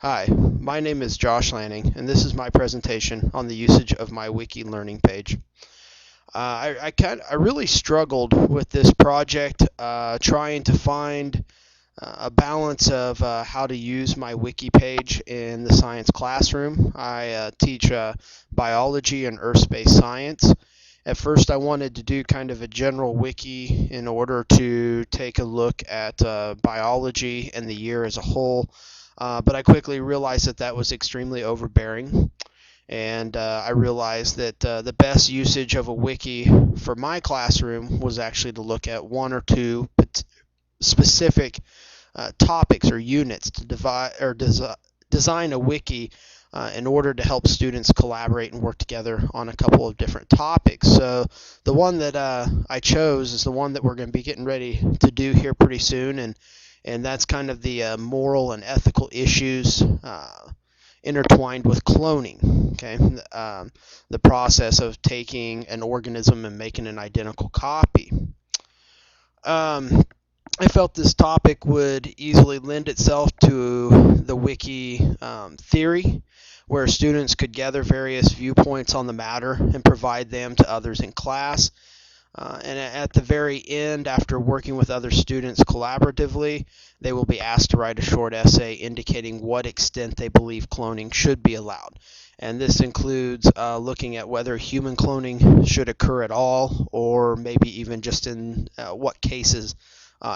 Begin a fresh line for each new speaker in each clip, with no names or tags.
Hi, my name is Josh Lanning, and this is my presentation on the usage of my Wiki learning page. I really struggled with this project, trying to find a balance of how to use my Wiki page in the science classroom. I teach biology and earth-space science. At first, I wanted to do kind of a general wiki in order to take a look at biology and the year as a whole, but I quickly realized that that was extremely overbearing, and I realized that the best usage of a wiki for my classroom was actually to look at one or two specific topics or units to design a wiki in order to help students collaborate and work together on a couple of different topics. So the one that I chose is the one that we're going to be getting ready to do here pretty soon, and that's kind of the moral and ethical issues intertwined with cloning. Okay, the process of taking an organism and making an identical copy. Um, I felt this topic would easily lend itself to the wiki theory, where students could gather various viewpoints on the matter and provide them to others in class. And at the very end, after working with other students collaboratively, they will be asked to write a short essay indicating what extent they believe cloning should be allowed. And this includes looking at whether human cloning should occur at all, or maybe even just in what cases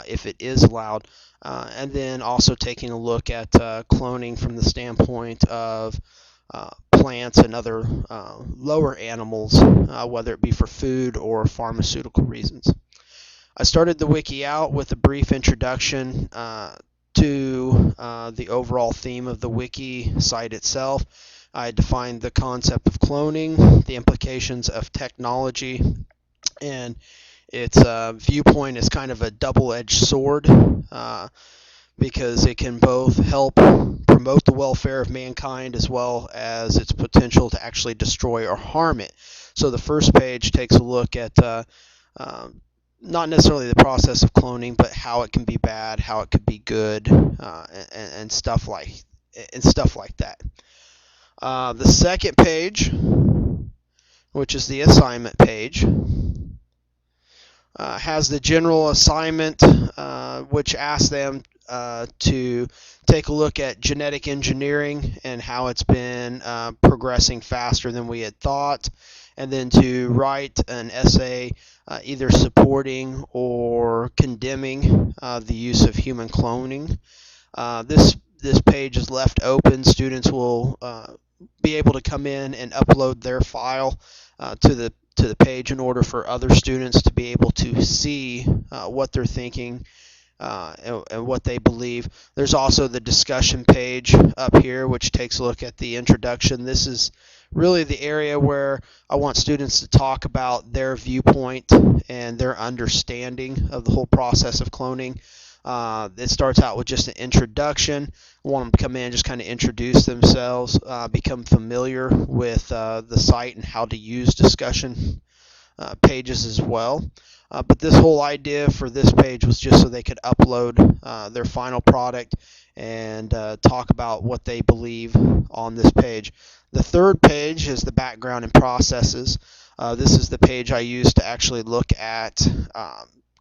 if it is allowed. And then also taking a look at cloning from the standpoint of plants and other lower animals, whether it be for food or pharmaceutical reasons. I started the wiki out with a brief introduction to the overall theme of the wiki site itself. I defined the concept of cloning, the implications of technology, and its viewpoint is kind of a double-edged sword, because it can both help promote the welfare of mankind as well as its potential to actually destroy or harm it. So the first page takes a look at not necessarily the process of cloning, but how it can be bad, how it could be good, and stuff like that. The second page, which is the assignment page, has the general assignment, which asks them to take a look at genetic engineering and how it's been progressing faster than we had thought, and then to write an essay either supporting or condemning the use of human cloning. This page is left open. Students will be able to come in and upload their file to the page in order for other students to be able to see what they're thinking and what they believe. There's also the discussion page up here, which takes a look at the introduction. This is really the area where I want students to talk about their viewpoint and their understanding of the whole process of cloning. It starts out with just an introduction. I want them to come in and just kind of introduce themselves, become familiar with the site and how to use discussion pages as well. But this whole idea for this page was just so they could upload their final product and talk about what they believe on this page. The third page is the background and processes. This is the page I used to actually look at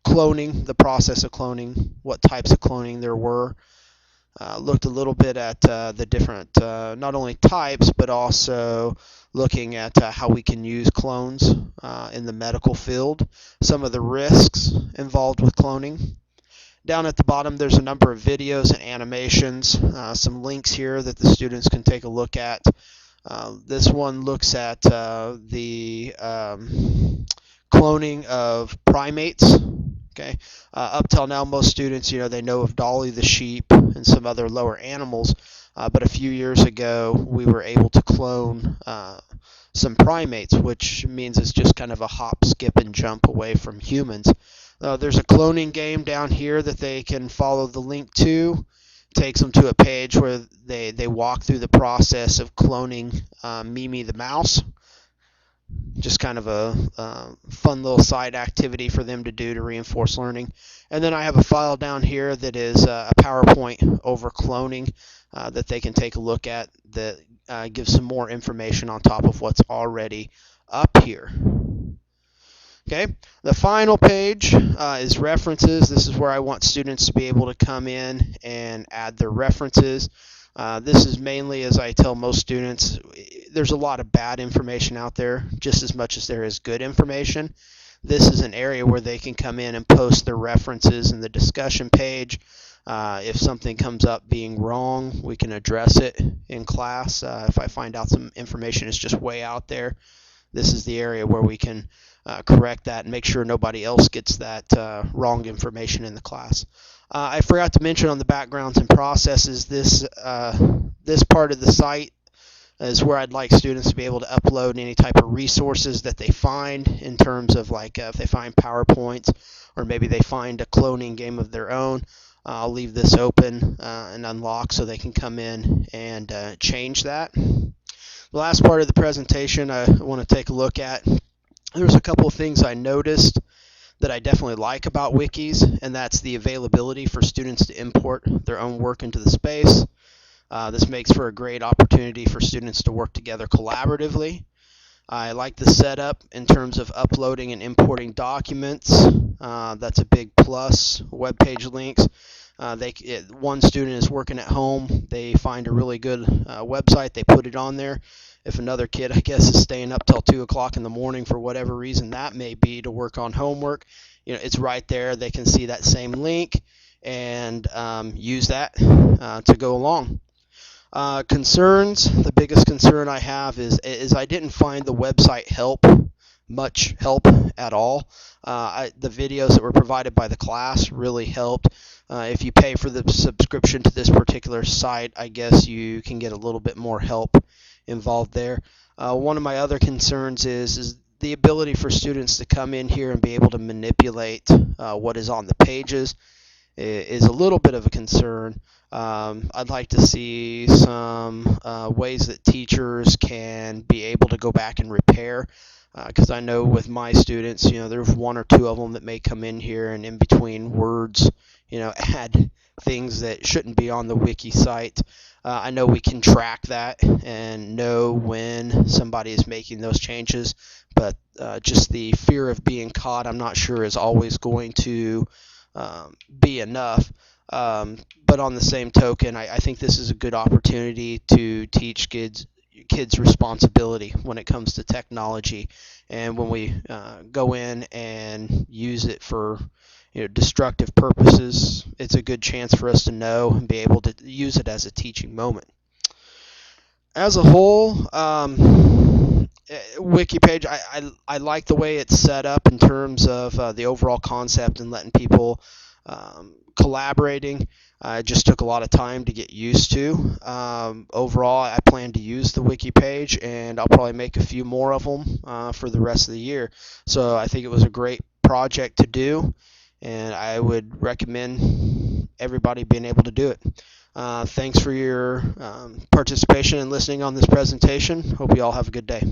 cloning, the process of cloning, what types of cloning there were. Looked a little bit at the different, not only types, but also looking at how we can use clones in the medical field, some of the risks involved with cloning. Down at the bottom, there's a number of videos and animations, some links here that the students can take a look at. This one looks at the cloning of primates. Okay, up till now, most students, they know of Dolly the sheep and some other lower animals, but a few years ago, we were able to clone some primates, which means it's just kind of a hop, skip, and jump away from humans. There's a cloning game down here that they can follow the link to. Takes them to a page where they walk through the process of cloning Mimi the mouse. Just kind of a fun little side activity for them to do to reinforce learning. And then I have a file down here that is a PowerPoint over cloning. that they can take a look at that gives some more information on top of what's already up here. Okay, the final page is references. This is where I want students to be able to come in and add their references. This is mainly, as I tell most students, there's a lot of bad information out there just as much as there is good information. This is an area where they can come in and post their references in the discussion page. If something comes up being wrong, we can address it in class. If I find out some information is just way out there, this is the area where we can correct that and make sure nobody else gets that wrong information in the class. I forgot to mention on the backgrounds and processes, this part of the site is where I'd like students to be able to upload any type of resources that they find in terms of like if they find PowerPoints or maybe they find a cloning game of their own. I'll leave this open and unlock so they can come in and change that. The last part of the presentation I want to take a look at. There's a couple of things I noticed that I definitely like about wikis, and that's the availability for students to import their own work into the space. This makes for a great opportunity for students to work together collaboratively. I like the setup in terms of uploading and importing documents. That's a big plus. Web page links. One student is working at home. They find a really good website. They put it on there. If another kid, I guess, is staying up till 2 o'clock in the morning for whatever reason that may be to work on homework, it's right there. They can see that same link and use that to go along. Concerns. The biggest concern I have is I didn't find the website much help at all. The videos that were provided by the class really helped. If you pay for the subscription to this particular site, I guess you can get a little bit more help involved there. One of my other concerns is the ability for students to come in here and be able to manipulate what is on the pages is a little bit of a concern. I'd like to see some ways that teachers can be able to go back and repair, because I know with my students, there's one or two of them that may come in here and in between words, add things that shouldn't be on the wiki site. I know we can track that and know when somebody is making those changes, but just the fear of being caught, I'm not sure is always going to be enough. But on the same token, I think this is a good opportunity to teach kids responsibility when it comes to technology, and when we go in and use it for destructive purposes, it's a good chance for us to know and be able to use it as a teaching moment. As a whole, wiki page, I like the way it's set up in terms of the overall concept and letting people collaborating. It just took a lot of time to get used to. Overall, I plan to use the wiki page, and I'll probably make a few more of them for the rest of the year. So I think it was a great project to do, and I would recommend everybody being able to do it. Thanks for your participation and listening on this presentation. Hope you all have a good day.